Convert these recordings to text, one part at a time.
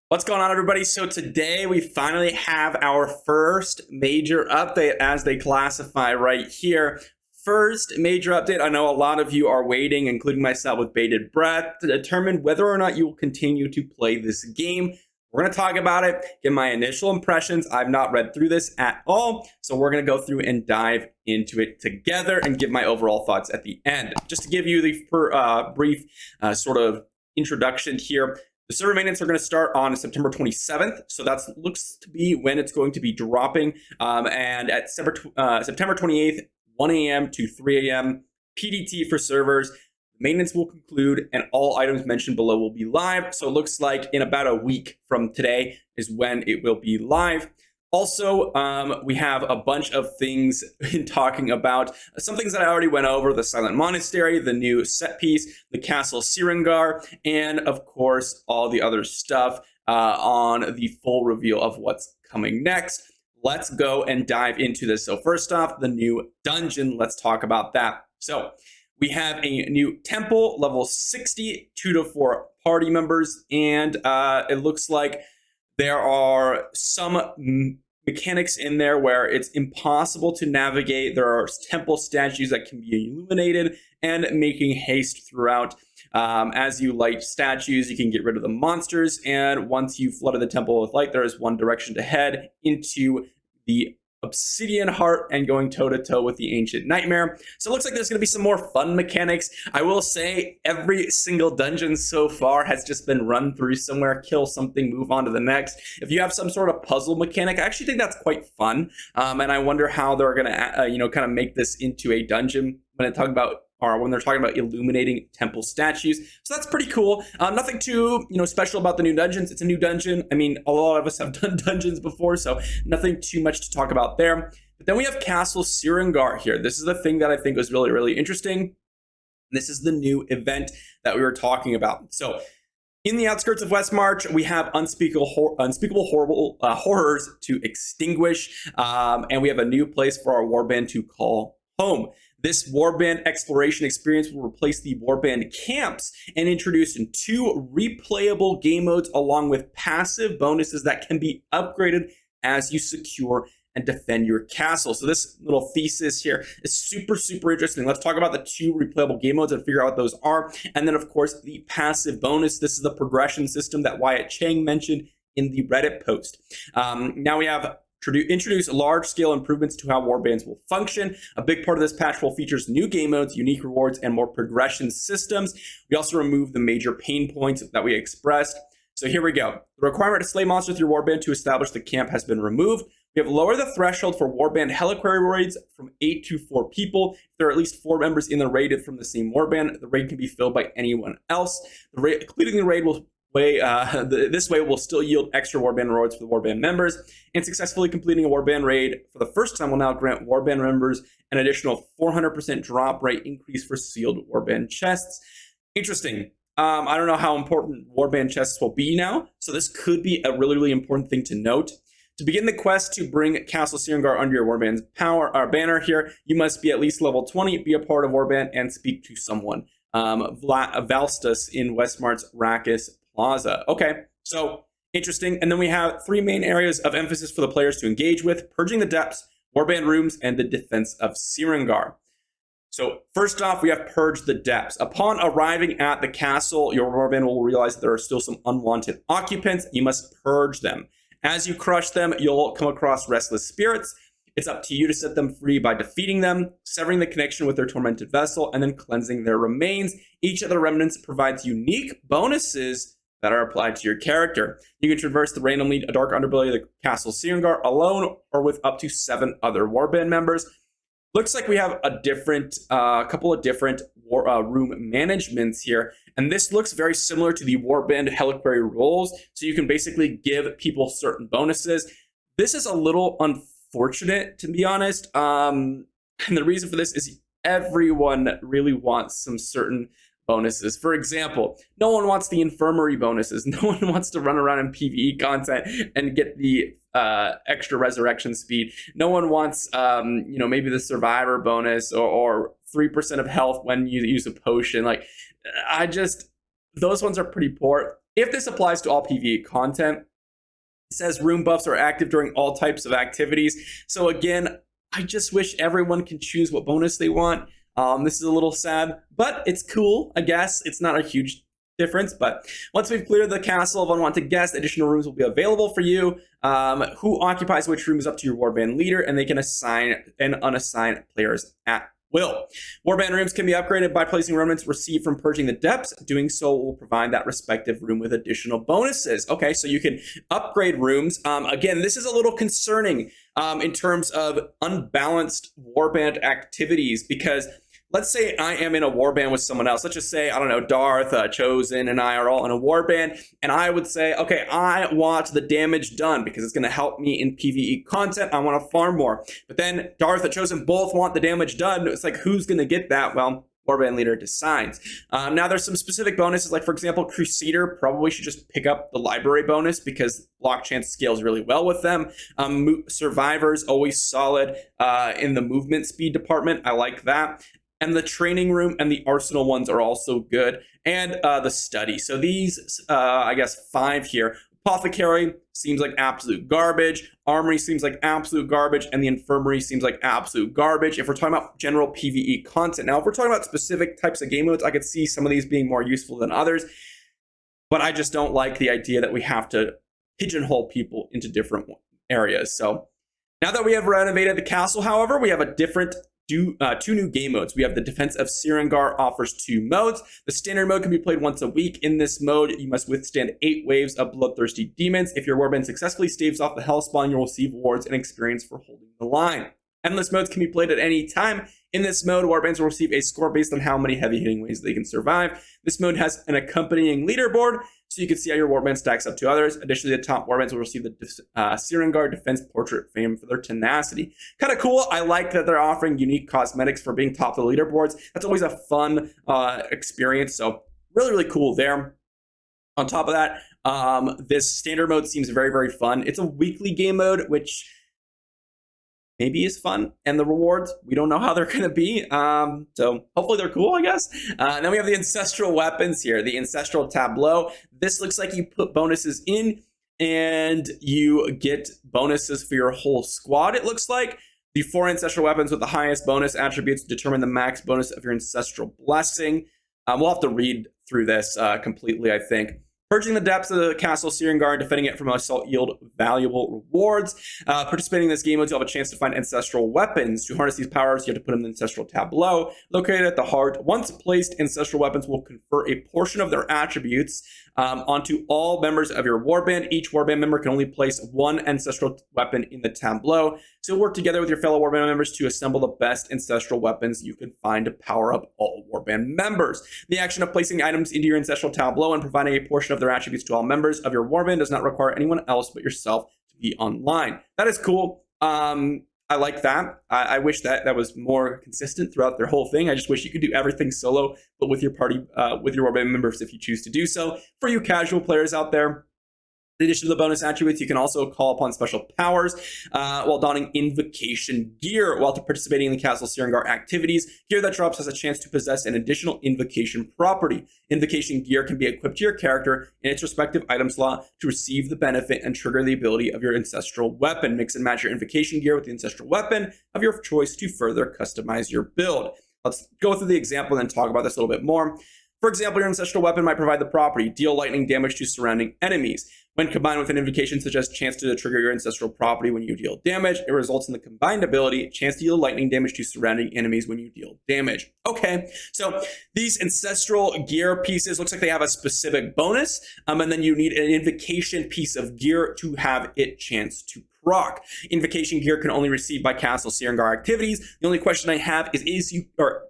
What's going on, everybody? So today we finally have our first major update, as they classify right here. First major update. I know a lot of you are waiting, including myself, with bated breath to determine whether or not you will continue to play this game. We're going to talk about it, get my initial impressions. I've not read through this at all, so we're going to go through and dive into it together and give my overall thoughts at the end. Just to give you the brief sort of introduction here. The server maintenance are going to start on September 27th, so that looks to be when it's going to be dropping. And at September 28th, 1 a.m. to 3 a.m. PDT for servers. Maintenance will conclude, and all items mentioned below will be live. So it looks like in about a week from today is when it will be live. Also, we have a bunch of things in talking about some things that I already went over: the Silent Monastery, the new set piece, the Castle Cyrangar, and of course, all the other stuff on the full reveal of what's coming next. Let's go and dive into this. So first off, the new dungeon. Let's talk about that. So we have a new temple, level 60, 2 to 4 party members, and it looks like there are some mechanics in there where it's impossible to navigate. There are temple statues that can be illuminated and making haste throughout. As you light statues, you can get rid of the monsters, and once you flooded the temple with light, there is one direction to head into the Obsidian Heart and going toe-to-toe with the Ancient Nightmare. So it looks like there's going to be some more fun mechanics. I will say every single dungeon so far has just been run through somewhere, kill something, move on to the next. If you have some sort of puzzle mechanic, I actually think that's quite fun. And I wonder how they're going to, kind of make this into a dungeon when they're talking about illuminating temple statues. So that's pretty cool. Nothing too, special about the new dungeons. It's a new dungeon. I mean, a lot of us have done dungeons before, so nothing too much to talk about there. But then we have Castle Cyrangar here. This is the thing that I think was really, really interesting. This is the new event that we were talking about. So in the outskirts of Westmarch, we have unspeakable horrors to extinguish. And we have a new place for our warband to call home. This warband exploration experience will replace the warband camps and introduce 2 replayable game modes along with passive bonuses that can be upgraded as you secure and defend your castle. So this little thesis here is super, super interesting. Let's talk about the 2 replayable game modes and figure out what those are. And then, of course, the passive bonus. This is the progression system that Wyatt Chang mentioned in the Reddit post. Now we have introduce large-scale improvements to how warbands will function. A big part of this patch will features new game modes, unique rewards, and more progression systems. We also remove the major pain points that we expressed. So here we go. The requirement to slay monsters with your warband to establish the camp has been removed. We have lowered the threshold for warband heliquary raids from 8 to 4 people. If there are at least 4 members in the raid from the same warband, the raid can be filled by anyone else. Completing the raid will this way will still yield extra warband rewards for the warband members, and successfully completing a warband raid for the first time will now grant warband members an additional 400% drop rate increase for sealed warband chests. Interesting. I don't know how important warband chests will be now, so this could be a really, really important thing to note. To begin the quest to bring Castle Cyrangar under your warband's banner here, you must be at least level 20, be a part of warband, and speak to someone. Valstus in Westmart's Rakis Plaza. Okay, so interesting. And then we have 3 main areas of emphasis for the players to engage with: Purging the Depths, Warband Rooms, and the defense of Cyrangar. So first off, we have Purge the Depths. Upon arriving at the castle, your warband will realize that there are still some unwanted occupants. You must purge them. As you crush them, you'll come across restless spirits. It's up to you to set them free by defeating them, severing the connection with their tormented vessel, and then cleansing their remains. Each of the remnants provides unique bonuses that are applied to your character. You can traverse the randomly dark underbelly of the Castle Cyrangar alone or with up to 7 other warband members. Looks like we have a couple of different room managements here, and this looks very similar to the warband heliquary roles. So you can basically give people certain bonuses. This is a little unfortunate, to be honest, and the reason for this is everyone really wants some certain bonuses. For example, no one wants the infirmary bonuses. No one wants to run around in PvE content and get the extra resurrection speed. No one wants, maybe the survivor bonus or 3% of health when you use a potion. Those ones are pretty poor. if this applies to all PvE content, it says room buffs are active during all types of activities. So again, I just wish everyone can choose what bonus they want. This is a little sad, but it's cool, I guess. It's not a huge difference, but once we've cleared the castle of unwanted guests, additional rooms will be available for you. Who occupies which room is up to your warband leader, and they can assign and unassign players at will. Warband rooms can be upgraded by placing remnants received from Purging the Depths. Doing so will provide that respective room with additional bonuses. Okay, so you can upgrade rooms. Again, this is a little concerning in terms of unbalanced warband activities, because let's say I am in a warband with someone else. Let's just say, I don't know, Darth, Chosen, and I are all in a warband. And I would say, okay, I want the damage done because it's going to help me in PvE content. I want to farm more. But then Darth and Chosen both want the damage done. It's like, who's going to get that? Well, warband leader decides. Now, there's some specific bonuses. Like, for example, Crusader probably should just pick up the library bonus because block chance scales really well with them. Survivors, always solid in the movement speed department. I like that. And the training room and the arsenal ones are also good. And the study. So these, I guess, 5 here. Apothecary seems like absolute garbage. Armory seems like absolute garbage. And the infirmary seems like absolute garbage. If we're talking about general PvE content. Now, if we're talking about specific types of game modes, I could see some of these being more useful than others. But I just don't like the idea that we have to pigeonhole people into different areas. So now that we have renovated the castle, however, we have a different two new game modes. We have the Defense of Cyrangar offers 2 modes. The standard mode can be played once a week. In this mode, you must withstand 8 waves of bloodthirsty demons. If your warband successfully staves off the hellspawn, you'll receive rewards and experience for holding the line. Endless modes can be played at any time. In this mode, warbands will receive a score based on how many heavy hitting waves they can survive. This mode has an accompanying leaderboard, so you can see how your warband stacks up to others. Additionally, the top warbands will receive the Cyrangar Defense Portrait fame for their tenacity. Kind of cool. I like that they're offering unique cosmetics for being top of the leaderboards. That's always a fun experience. So really, really cool there. On top of that, this standard mode seems very, very fun. It's a weekly game mode, which maybe is fun, and the rewards, we don't know how they're going to be. So hopefully they're cool, I guess. Then we have the Ancestral weapons here, the Ancestral tableau. This looks like you put bonuses in and you get bonuses for your whole squad, it looks like. The 4 Ancestral weapons with the highest bonus attributes determine the max bonus of your Ancestral blessing. We'll have to read through this completely, I think. Purging the depths of the castle Cyrangar and defending it from assault yield valuable rewards. Participating in this game mode, you'll have a chance to find ancestral weapons. To harness these powers, you have to put them in the ancestral tableau. Located at the heart, once placed, ancestral weapons will confer a portion of their attributes onto all members of your warband. Each warband member can only place 1 ancestral weapon in the tableau. So work together with your fellow warband members to assemble the best ancestral weapons you can find to power up all warband members. The action of placing items into your ancestral tableau and providing a portion of their attributes to all members of your warband does not require anyone else but yourself to be online. That is cool. I like that. I wish that was more consistent throughout their whole thing. I just wish you could do everything solo, but with your party, with your warband members if you choose to do so. For you casual players out there, in addition to the bonus attributes, you can also call upon special powers while donning invocation gear while participating in the Castle Cyrangar activities. Gear that drops has a chance to possess an additional invocation property. Invocation gear can be equipped to your character in its respective item slot to receive the benefit and trigger the ability of your ancestral weapon. Mix and match your invocation gear with the ancestral weapon of your choice to further customize your build. Let's go through the example and then talk about this a little bit more. For example, your ancestral weapon might provide the property, deal lightning damage to surrounding enemies. When combined with an invocation such as chance to trigger your ancestral property when you deal damage, it results in the combined ability, chance to deal lightning damage to surrounding enemies when you deal damage. Okay, so these ancestral gear pieces, looks like they have a specific bonus, and then you need an invocation piece of gear to have it chance to proc. Invocation gear can only receive by Castle Cyrangar activities. The only question I have is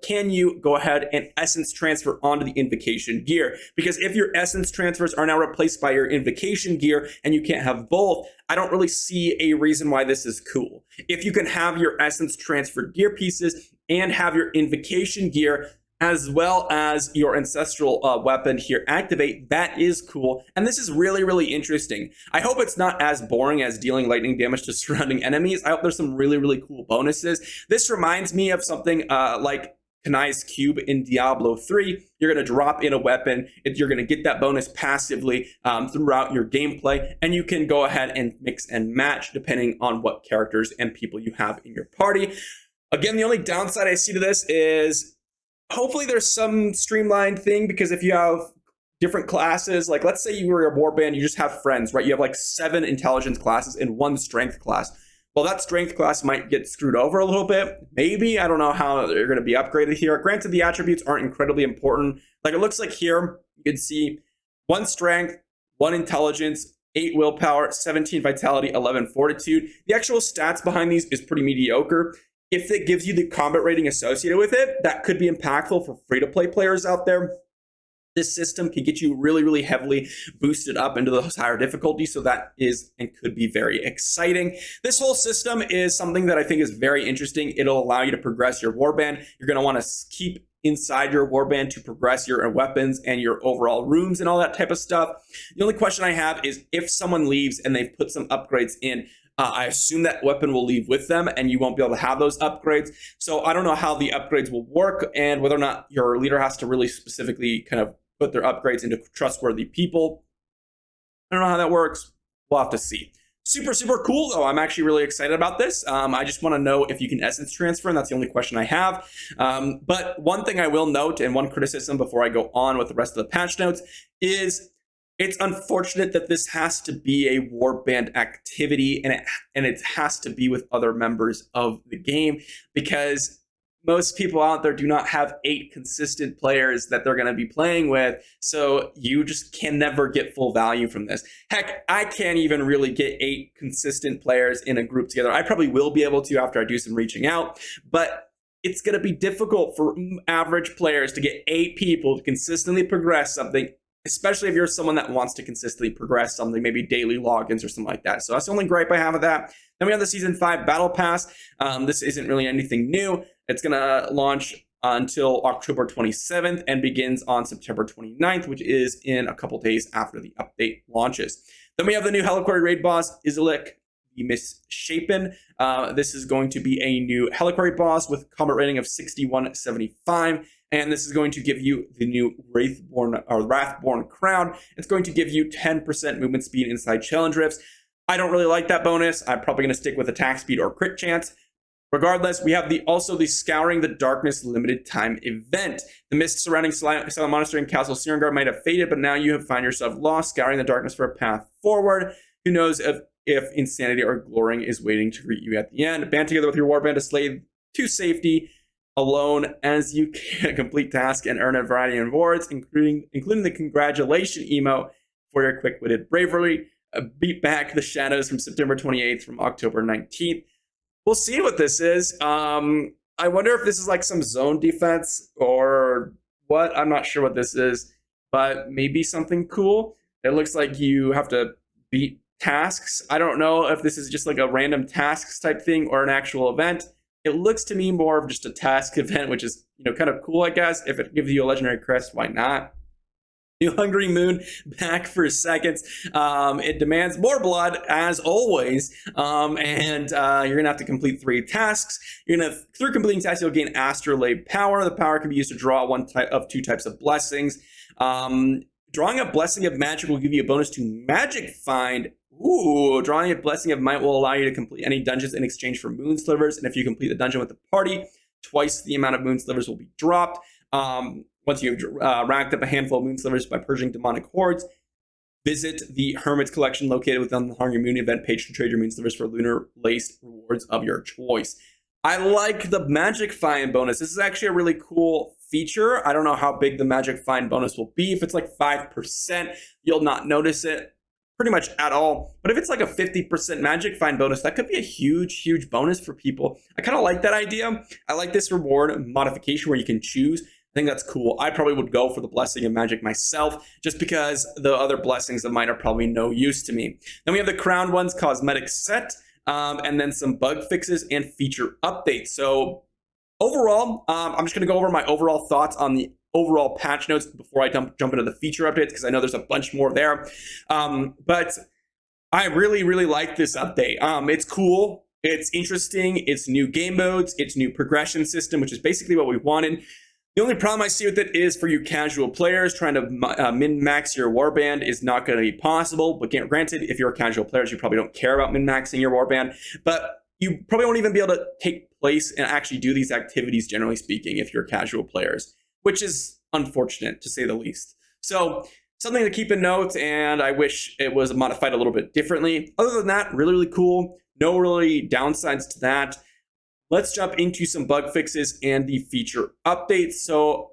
can you go ahead and essence transfer onto the invocation gear? Because if your essence transfers are now replaced by your invocation gear and you can't have both, I don't really see a reason why this is cool. If you can have your essence transferred gear pieces and have your invocation gear as well as your ancestral weapon here activate, that is cool. And this is really, really interesting. I hope it's not as boring as dealing lightning damage to surrounding enemies. I hope there's some really, really cool bonuses. This reminds me of something like Kanai's Cube in Diablo 3. You're going to drop in a weapon. You're going to get that bonus passively throughout your gameplay, and you can go ahead and mix and match depending on what characters and people you have in your party. Again, the only downside I see to this is hopefully there's some streamlined thing, because if you have different classes, like let's say you were a warband, you just have friends, right? You have like 7 intelligence classes and 1 strength class. Well, that strength class might get screwed over a little bit. Maybe, I don't know how they're going to be upgraded here. Granted, the attributes aren't incredibly important. Like it looks like here, you can see 1 strength, 1 intelligence, 8 willpower, 17 vitality, 11 fortitude. The actual stats behind these is pretty mediocre. If it gives you the combat rating associated with it, that could be impactful for free-to-play players out there. This system can get you really, really heavily boosted up into those higher difficulties. So that is and could be very exciting. This whole system is something that I think is very interesting. It'll allow you to progress your warband. You're going to want to keep inside your warband to progress your weapons and your overall rooms and all that type of stuff. The only question I have is if someone leaves and they've put some upgrades in, I assume that weapon will leave with them and you won't be able to have those upgrades. So I don't know how the upgrades will work and whether or not your leader has to really specifically kind of put their upgrades into trustworthy people. I don't know how that works. We'll have to see. Super, super cool, though. I'm actually really excited about this. I just want to know if you can essence transfer, and that's the only question I have. But one thing I will note, and one criticism before I go on with the rest of the patch notes, is it's unfortunate that this has to be a warband activity, and it has to be with other members of the game, because most people out there do not have 8 consistent players that they're going to be playing with, so you just can never get full value from this. Heck, I can't even really get 8 consistent players in a group together. I probably will be able to after I do some reaching out, but it's going to be difficult for average players to get 8 people to consistently progress something, especially if you're someone that wants to consistently progress something, maybe daily logins or something like that. So that's the only gripe I have with that. Then we have the Season 5 Battle Pass. This isn't really anything new. It's going to launch until October 27th and begins on September 29th, which is in a couple days after the update launches. Then we have the new Heliquary raid boss, Izalik the Misshapen. This is going to be a new Heliquary boss with combat rating of 6175. And this is going to give you the new Wrathborn crown. It's going to give you 10% movement speed inside challenge rifts. I don't really like that bonus. I'm probably going to stick with attack speed or crit chance. Regardless, we have also the Scouring the Darkness limited time event. The mist surrounding Silent Monastery and Castle Cyrangar might have faded, but now you have found yourself lost, scouring the darkness for a path forward. Who knows if insanity or glorying is waiting to greet you at the end. Band together with your warband to slay to safety alone as you can complete tasks and earn a variety of rewards, including the congratulation emo for your quick-witted bravery. Beat back the shadows from September 28th from October 19th. We'll see what this is. I wonder if this is like some zone defense or what. I'm not sure what this is, but maybe something cool. It looks like you have to beat tasks. I don't know if this is just like a random tasks type thing or an actual event. It looks to me more of just a task event, which is, kind of cool, I guess. If it gives you a legendary crest, why not? New Hungry Moon back for seconds. It demands more blood, as always, and you're going to have to complete 3 tasks. Through completing tasks, you'll gain Astrolabe power. The power can be used to draw one of 2 types of blessings. Drawing a Blessing of Magic will give you a bonus to Magic Find. Ooh, drawing a Blessing of Might will allow you to complete any dungeons in exchange for Moon Slivers, and if you complete the dungeon with the party, twice the amount of Moon Slivers will be dropped. Once you've racked up a handful of Moon Slivers by purging demonic hordes, visit the Hermit's Collection located within the Hungry Moon event page to trade your Moon Slivers for lunar-laced rewards of your choice. I like the Magic Find bonus. This is actually a really cool feature. I don't know how big the Magic Find bonus will be. If it's like 5%, you'll not notice it pretty much at all. But if it's like a 50% Magic Find bonus, that could be a huge, huge bonus for people. I kind of like that idea. I like this reward modification where you can choose. I think that's cool. I probably would go for the Blessing of Magic myself, just because the other blessings of mine are probably no use to me. Then we have the Crowned Ones cosmetic set, and then some bug fixes and feature updates. So overall, I'm just going to go over my overall thoughts on the overall patch notes before I jump into the feature updates, because I know there's a bunch more there. But I really, really like this update. It's cool. It's interesting. It's new game modes. It's new progression system, which is basically what we wanted. The only problem I see with it is for you casual players, trying to min-max your warband is not going to be possible. But granted, if you're a casual player, you probably don't care about min-maxing your warband. But you probably won't even be able to take place and actually do these activities, generally speaking, if you're casual players, which is unfortunate, to say the least. So something to keep in note, and I wish it was modified a little bit differently. Other than that, really, really cool. No really downsides to that. Let's jump into some bug fixes and the feature updates. So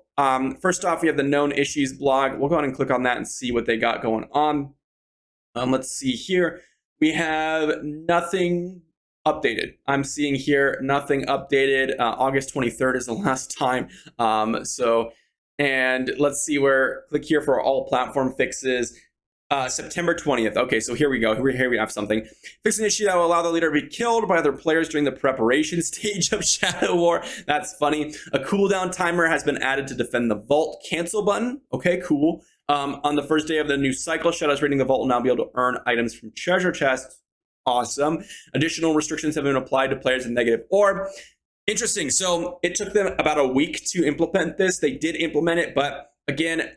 first off, we have the known issues blog. We'll go ahead and click on that and see what they got going on. Let's see here. We have nothing updated. I'm seeing here nothing updated. August 23rd is the last time. And let's see where, click here for all platform fixes. September 20th. Okay, so here we go. Here we have something. Fix an issue that will allow the leader to be killed by other players during the preparation stage of Shadow War. That's funny. A cooldown timer has been added to defend the vault. Cancel button. Okay, cool. On the first day of the new cycle, Shadows raiding the vault will now be able to earn items from treasure chests. Awesome. Additional restrictions have been applied to players in negative orb. Interesting. So it took them about a week to implement this. They did implement it, but again,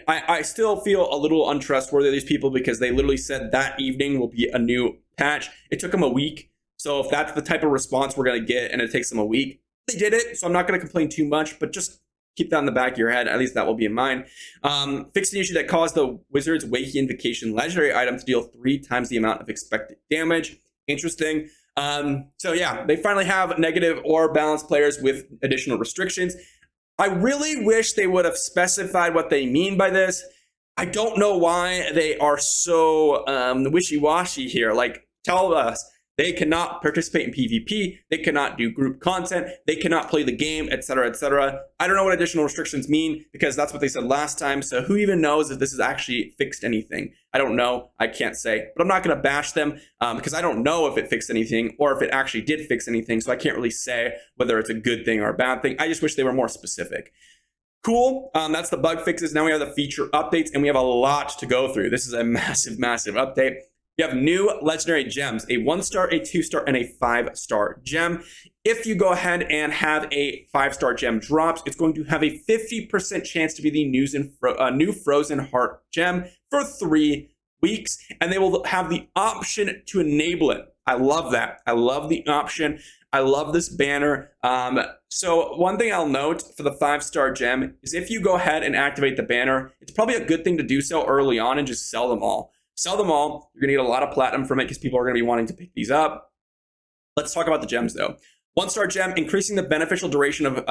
I still feel a little untrustworthy of these people because they literally said that evening will be a new patch. It took them a week. So if that's the type of response we're going to get and it takes them a week, they did it. So I'm not going to complain too much, but just keep that in the back of your head. At least that will be in mind. Fix the issue that caused the Wizard's Wakey Invocation legendary item to deal 3 times the amount of expected damage. Interesting. So yeah, they finally have negative or balanced players with additional restrictions. I really wish they would have specified what they mean by this. I don't know why they are so wishy-washy here. Like, tell us they cannot participate in PvP, they cannot do group content, they cannot play the game, etc., etc. I don't know what additional restrictions mean because that's what they said last time. So who even knows if this has actually fixed anything? I don't know. I can't say, but I'm not going to bash them because I don't know if it fixed anything or if it actually did fix anything. So I can't really say whether it's a good thing or a bad thing. I just wish they were more specific. Cool. That's the bug fixes. Now we have the feature updates and we have a lot to go through. This is a massive, massive update. You have new legendary gems, a 1-star, a 2-star, and a 5-star gem. If you go ahead and have a 5-star gem drops, it's going to have a 50% chance to be the new Frozen Heart gem for 3 weeks, and they will have the option to enable it. I love that. I love the option. I love this banner. So one thing I'll note for the 5-star gem is if you go ahead and activate the banner, it's probably a good thing to do so early on and just sell them all. Sell them all. You're going to get a lot of platinum from it because people are going to be wanting to pick these up. Let's talk about the gems though. 1-star gem, increasing the beneficial duration of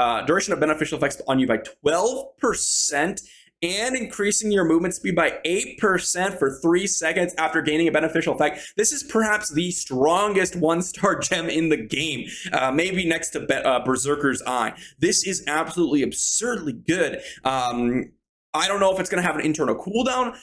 beneficial effects on you by 12% and increasing your movement speed by 8% for 3 seconds after gaining a beneficial effect. This is perhaps the strongest 1-star gem in the game, maybe next to Berserker's Eye. This is absolutely absurdly good. I don't know if it's going to have an internal cooldown.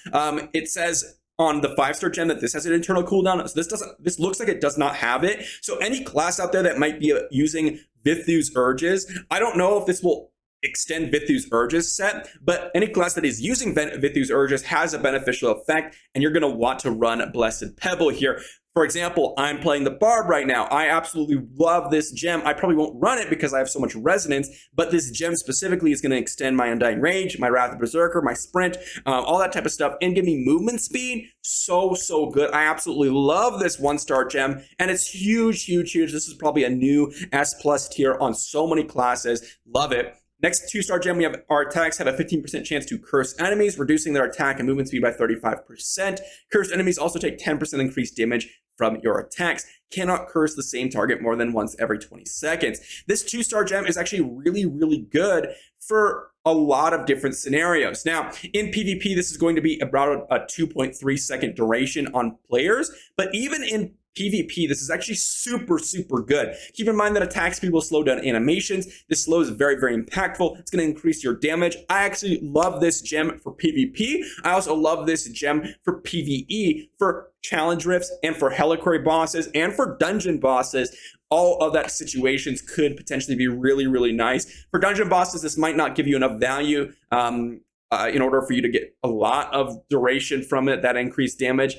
It says on the 5-star gem that this has an internal cooldown. So this looks like it does not have it. So any class out there that might be using Vithu's Urges, I don't know if this will extend Vithu's Urges set, but any class that is using Vithu's Urges has a beneficial effect, and you're going to want to run Blessed Pebble here. For example, I'm playing the Barb right now. I absolutely love this gem. I probably won't run it because I have so much resonance, but this gem specifically is going to extend my Undying Rage, my Wrath of Berserker, my Sprint, all that type of stuff, and give me movement speed. So good. I absolutely love this 1-star gem, and it's huge, huge, huge. This is probably a new S+ tier on so many classes. Love it. Next 2-star gem, we have our attacks have a 15% chance to curse enemies, reducing their attack and movement speed by 35%. Cursed enemies also take 10% increased damage from your attacks. Cannot curse the same target more than once every 20 seconds. This 2-star gem is actually really, really good for a lot of different scenarios. Now, in PvP, this is going to be about a 2.3 second duration on players, but even in PvP, this is actually super good. Keep in mind that attack speed will slow down animations. This slow is very impactful. It's going to increase your damage. I actually love this gem for PvP. I also love this gem for PvE, for challenge rifts, and for Heliquary bosses, and for dungeon bosses. All of that situations could potentially be really nice. For dungeon bosses, this might not give you enough value in order for you to get a lot of duration from it, that increased damage.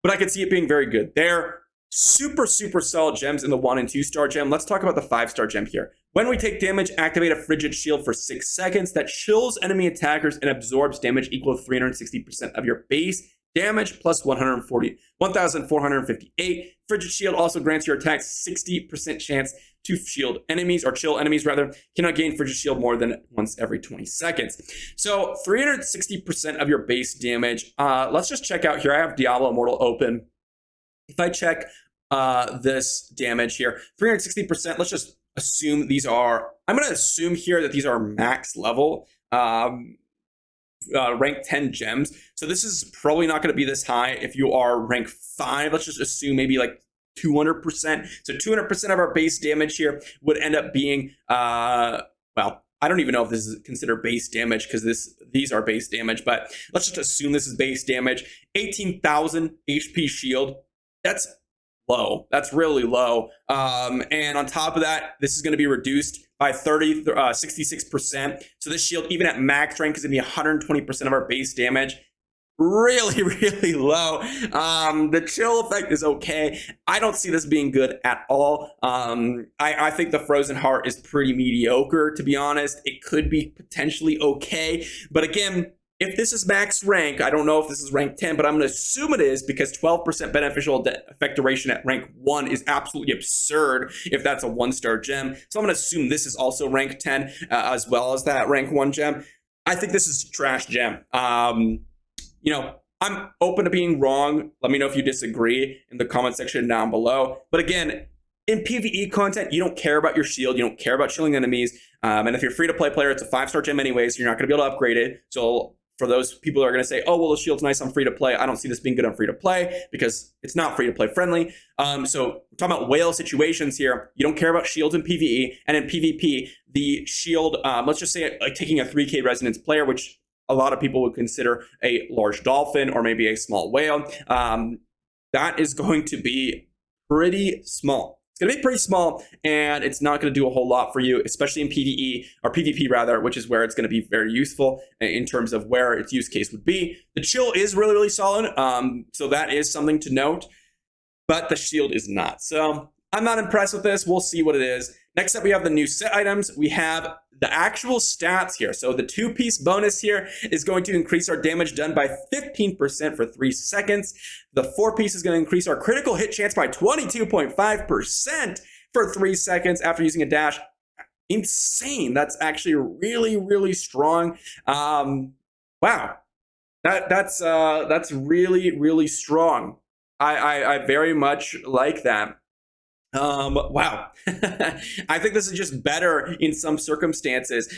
But I could see it being very good there. super solid gems in the 1 and 2 star gem. Let's talk about the 5-star gem here. When we take damage, activate a frigid shield for 6 seconds that chills enemy attackers and absorbs damage equal to 360% of your base damage plus 1,458. Frigid shield also grants your attacks 60% chance to shield enemies, or chill enemies rather. Cannot gain frigid shield more than once every 20 seconds. So 360% of your base damage. Let's just check out here. I have Diablo Immortal open. If I check this damage here, 360%, let's just assume these are, I'm going to assume here that these are max level, rank 10 gems. So this is probably not going to be this high if you are rank 5. Let's just assume maybe like 200%. So 200% of our base damage here would end up being, well, I don't even know if this is considered base damage because these are base damage, but let's just assume this is base damage. 18,000 HP shield. That's low. That's really low. And on top of that, this is going to be reduced by 66%. So this shield, even at max rank, is going to be 120% of our base damage. Really low. The chill effect is okay. I don't see this being good at all. I think the Frozen Heart is pretty mediocre, to be honest. It could be potentially okay. But again, if this is max rank, I don't know if this is rank 10, but I'm going to assume it is because 12% beneficial effect duration at rank 1 is absolutely absurd if that's a 1-star gem. So I'm going to assume this is also rank 10 as well as that rank 1 gem. I think this is a trash gem. You know, I'm open to being wrong. Let me know if you disagree in the comment section down below. But again, in PvE content, you don't care about your shield. You don't care about chilling enemies. And if you're a free-to-play player, it's a 5-star gem anyways. So you're not going to be able to upgrade it. So for those people who are going to say, oh, well, the shield's nice on free-to-play, I don't see this being good on free-to-play because it's not free-to-play friendly. So we're talking about whale situations here. You don't care about shields in PvE. And in PvP, the shield, let's just say like taking a 3K resonance player, which a lot of people would consider a large dolphin or maybe a small whale. That is going to be pretty small. It's going to be pretty small, and it's not going to do a whole lot for you, especially in PvE, or PvP rather, which is where it's going to be very useful in terms of where its use case would be. The chill is really solid, so that is something to note, but the shield is not. So I'm not impressed with this. We'll see what it is. Next up, we have the new set items. We have the actual stats here. So the 2-piece bonus here is going to increase our damage done by 15% for 3 seconds. The 4-piece is going to increase our critical hit chance by 22.5% for 3 seconds after using a dash. Insane. That's actually really strong. Wow. That's really strong. I very much like that. Wow. I think this is just better in some circumstances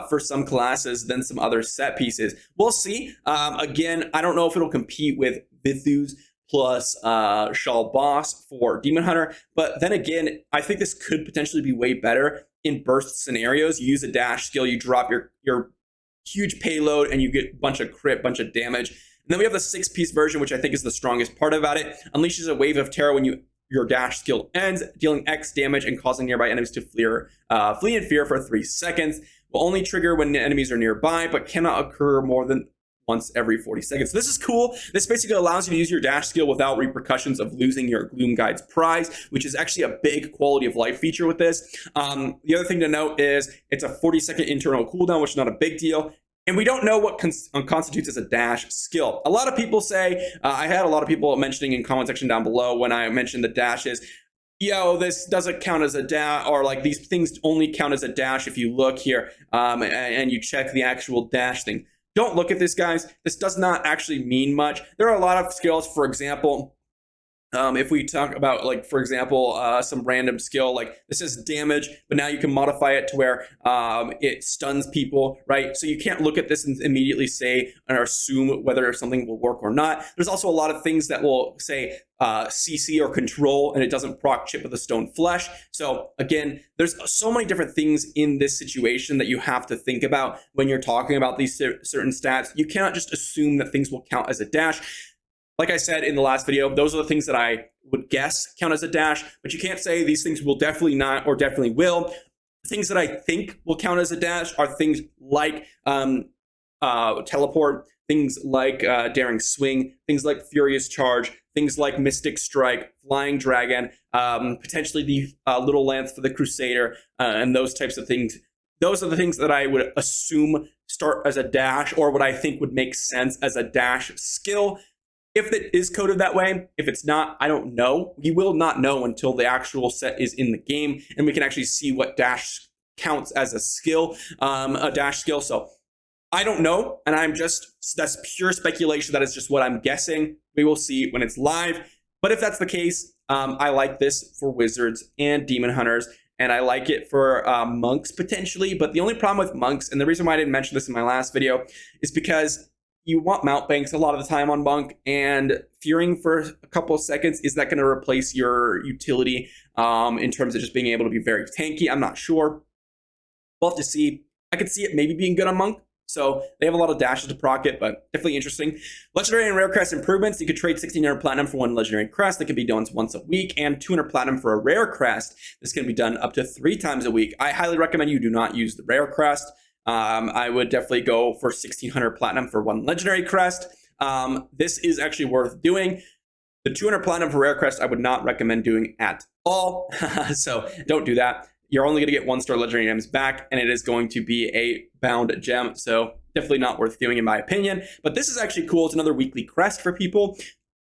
for some classes than some other set pieces. We'll see. Again, I don't know if it'll compete with Vithus plus Shawl Boss for Demon Hunter, but then again, I think this could potentially be way better in burst scenarios. You use a dash skill, you drop your huge payload, and you get a bunch of crit, bunch of damage. And then we have the 6-piece version, which I think is the strongest part about it. Unleashes a wave of terror when your dash skill ends, dealing X damage and causing nearby enemies to flee in fear for 3 seconds. Will only trigger when enemies are nearby, but cannot occur more than once every 40 seconds. So this is cool. This basically allows you to use your dash skill without repercussions of losing your Gloom Guide's prize, which is actually a big quality of life feature with this. The other thing to note is it's a 40-second internal cooldown, which is not a big deal. And we don't know what constitutes as a dash skill. A lot of people say, I had a lot of people mentioning in comment section down below when I mentioned the dashes, yo, this doesn't count as a dash, or like these things only count as a dash if you look here and you check the actual dash thing. Don't look at this, guys. This does not actually mean much. There are a lot of skills, for example, if we talk about, like, for example, some random skill, like this is damage, but now you can modify it to where it stuns people, right? So you can't look at this and immediately say or assume whether something will work or not. There's also a lot of things that will say CC or control, and it doesn't proc Chip of the Stone Flesh. So again, there's so many different things in this situation that you have to think about when you're talking about these certain stats. You cannot just assume that things will count as a dash. Like I said in the last video, those are the things that I would guess count as a dash, but you can't say these things will definitely not or definitely will. Things that I think will count as a dash are things like teleport, things like Daring Swing, things like Furious Charge, things like Mystic Strike, Flying Dragon, potentially the Little Lance for the Crusader, and those types of things. Those are the things that I would assume start as a dash, or what I think would make sense as a dash skill. If it is coded that way, if it's not, I don't know. We will not know until the actual set is in the game, and we can actually see what dash counts as a skill, a dash skill. So I don't know, and that's pure speculation. That is just what I'm guessing. We will see when it's live. But if that's the case, I like this for wizards and demon hunters, and I like it for monks potentially. But the only problem with monks, and the reason why I didn't mention this in my last video, is because you want mount banks a lot of the time on monk, and fearing for a couple of seconds, is that going to replace your utility in terms of just being able to be very tanky? I'm not sure. We'll have to see. I could see it maybe being good on monk. So they have a lot of dashes to proc it, but definitely interesting. Legendary and rare crest improvements. You could trade 1600 platinum for one legendary crest. That can be done once a week, and 200 platinum for a rare crest. This can be done up to 3 times a week. I highly recommend you do not use the rare crest. I would definitely go for 1600 platinum for one legendary crest. This is actually worth doing. The 200 platinum for rare crest, I would not recommend doing at all. So don't do that. You're only going to get 1-star legendary gems back, and it is going to be a bound gem. So definitely not worth doing in my opinion. But this is actually cool. It's another weekly crest for people.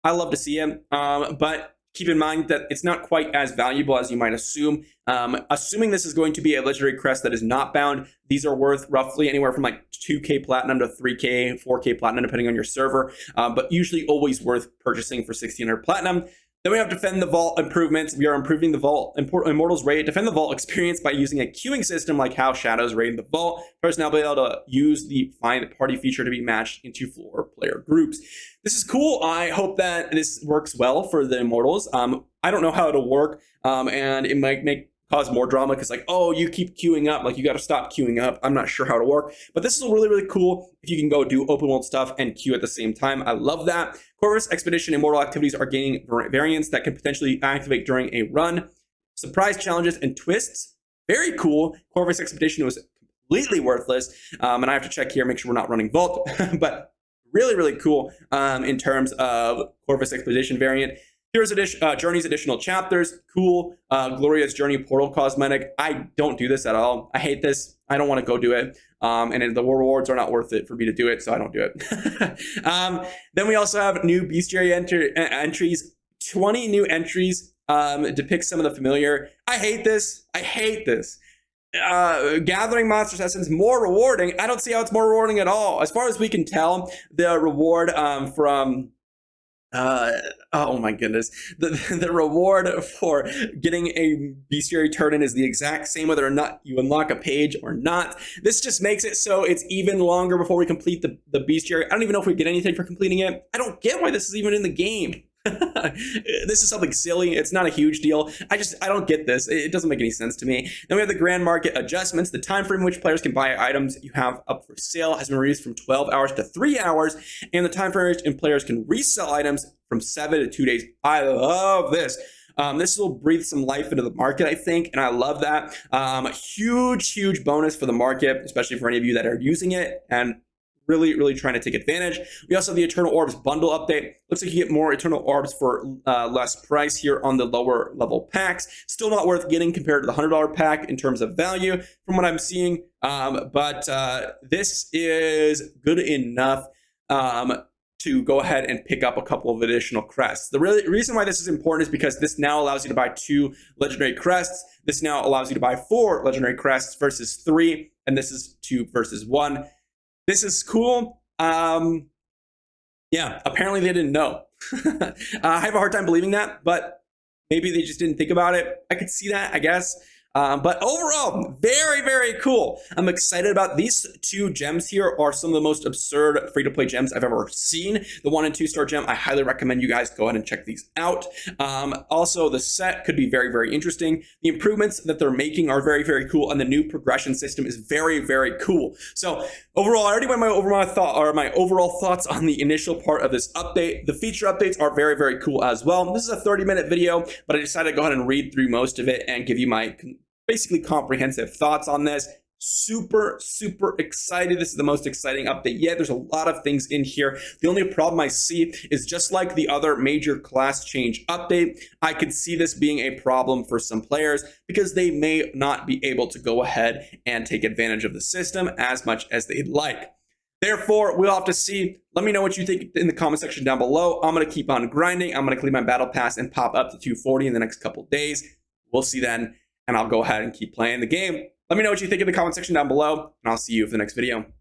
I love to see it. But keep in mind that it's not quite as valuable as you might assume. Assuming this is going to be a legendary crest that is not bound, these are worth roughly anywhere from like 2k platinum to 3k, 4k platinum, depending on your server. But usually always worth purchasing for 1600 platinum. Then we have Defend the Vault improvements. We are improving the Vault Immortals raid. Defend the Vault experience by using a queuing system like how Shadows raid the Vault. Players now be able to use the Find Party feature to be matched into 4 player groups. This is cool. I hope that this works well for the Immortals. I don't know how it'll work, and it might cause more drama because like, oh, you keep queuing up, like you got to stop queuing up. I'm not sure how to work, but this is really, really cool if you can go do open world stuff and queue at the same time. I love that. Corvus Expedition Immortal activities are gaining variants that can potentially activate during a run. Surprise challenges and twists, very cool. Corvus Expedition was completely worthless, and I have to check here, make sure we're not running Vault, but really, really cool in terms of Corvus Expedition variant. Heroes Journey's additional chapters. Cool. Gloria's Journey portal cosmetic. I don't do this at all. I hate this. I don't want to go do it. And the rewards are not worth it for me to do it, so I don't do it. Then we also have new bestiary entries. 20 new entries depict some of the familiar. I hate this. I hate this. Gathering monsters essence more rewarding. I don't see how it's more rewarding at all. As far as we can tell, the reward from oh my goodness, the reward for getting a bestiary turn-in is the exact same whether or not you unlock a page or not. This just makes it so it's even longer before we complete the bestiary. I don't even know if we get anything for completing it. I don't get why this is even in the game. This is something silly. It's not a huge deal. I don't get this. It doesn't make any sense to me. Then we have the grand market adjustments. The time frame in which players can buy items you have up for sale has been reduced from 12 hours to 3 hours, and the time frame in which players can resell items from 7 to 2 days. I love this. This will breathe some life into the market, I think, and I love that. Huge bonus for the market, especially for any of you that are using it and really trying to take advantage. We also have the Eternal Orbs bundle update. Looks like you get more Eternal Orbs for less price here on the lower level packs. Still not worth getting compared to the $100 pack in terms of value from what I'm seeing. But this is good enough to go ahead and pick up a couple of additional crests. The reason why this is important is because this now allows you to buy 2 legendary crests. This now allows you to buy 4 legendary crests versus 3, and this is 2 versus 1. This is cool. Yeah, apparently they didn't know. I have a hard time believing that, but maybe they just didn't think about it. I could see that, I guess. But overall, very cool. I'm excited about these 2 gems here. Are some of the most absurd free-to-play gems I've ever seen. The 1 and 2 star gem, I highly recommend you guys go ahead and check these out. Also, the set could be very interesting. The improvements that they're making are very cool, and the new progression system is very cool. So overall, I already went my overall thoughts on the initial part of this update. The feature updates are very cool as well. This is a 30-minute video, but I decided to go ahead and read through most of it and give you my basically comprehensive thoughts on this. Super excited. This is the most exciting update yet. There's a lot of things in here. The only problem I see is just like the other major class change update, I could see this being a problem for some players because they may not be able to go ahead and take advantage of the system as much as they'd like. Therefore, we'll have to see. Let me know what you think in the comment section down below. I'm going to keep on grinding. I'm going to clean my battle pass and pop up to 240 in the next couple days. We'll see then, and I'll go ahead and keep playing the game. Let me know what you think in the comment section down below, and I'll see you for the next video.